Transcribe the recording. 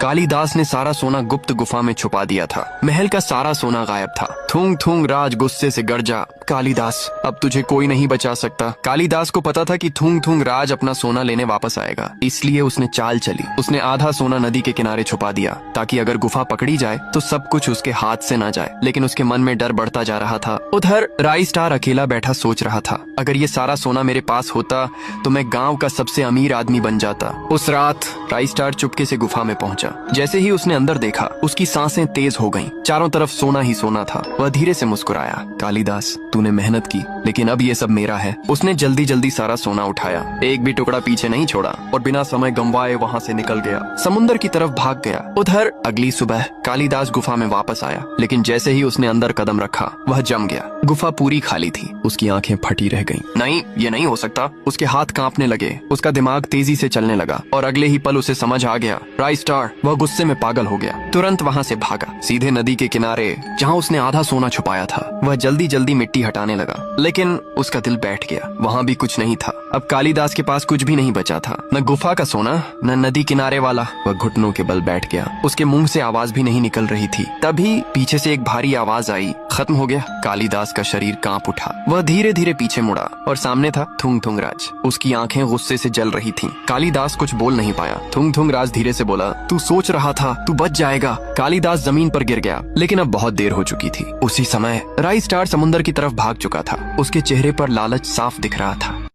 कालिदास ने सारा सोना गुप्त गुफा में छुपा दिया था। महल का सारा सोना गायब था। थूंग थूंग राज गुस्से से गरजा, कालिदास अब तुझे कोई नहीं बचा सकता। कालिदास को पता था कि थूंग थूंग राज अपना सोना लेने वापस आएगा, इसलिए उसने चाल चली। उसने आधा सोना नदी के किनारे छुपा दिया ताकि अगर गुफा पकड़ी जाए तो सब कुछ उसके हाथ से न जाए। लेकिन उसके मन में डर बढ़ता जा रहा था। उधर राइस्टार अकेला बैठा सोच रहा था, अगर ये सारा सोना मेरे पास होता तो मैं गांव का सबसे अमीर आदमी बन जाता। उस रात राइस्टार चुपके से गुफा में पहुंचा। जैसे ही उसने अंदर देखा, उसकी सांसें तेज हो गईं। चारों तरफ सोना ही सोना था। वह धीरे से मुस्कुराया, कालिदास तूने मेहनत की, लेकिन अब ये सब मेरा है। उसने जल्दी जल्दी सारा सोना उठाया, एक भी टुकड़ा पीछे नहीं छोड़ा और बिना समय गंवाए वहाँ से निकल गया। समुद्र की तरफ भाग गया। उधर अगली सुबह कालिदास गुफा में वापस आया, लेकिन जैसे ही उसने अंदर कदम रखा वह जम गया। गुफा पूरी खाली थी। उसकी आंखें फटी रह गईं। नहीं, ये नहीं हो सकता। उसके हाथ कांपने लगे। उसका दिमाग तेजी से चलने लगा और अगले ही पल उसे समझ आ गया, राइस्टार। वह गुस्से में पागल हो गया। तुरंत वहाँ से भागा, सीधे नदी के किनारे जहाँ उसने आधा सोना छुपाया था। वह जल्दी जल्दी मिट्टी हटाने लगा, लेकिन उसका दिल बैठ गया। वहाँ भी कुछ नहीं था। अब कालिदास के पास कुछ भी नहीं बचा था, न गुफा का सोना, न नदी किनारे वाला। वह घुटनों के बल बैठ गया। उसके मुंह से आवाज भी नहीं निकल रही थी। तभी पीछे से एक भारी आवाज आई, खत्म हो गया। कालिदास का शरीर कांप उठा। वह धीरे धीरे पीछे मुड़ा और सामने था थुंग थुंग राज। उसकी आंखें गुस्से से जल रही थीं। कालिदास कुछ बोल नहीं पाया। थुंग थुंग राज धीरे से बोला, तू सोच रहा था तू बच जाएगा। कालिदास जमीन पर गिर गया, लेकिन अब बहुत देर हो चुकी थी। उसी समय राइस्टार समुद्र की तरफ भाग चुका था। उसके चेहरे पर लालच साफ दिख रहा था।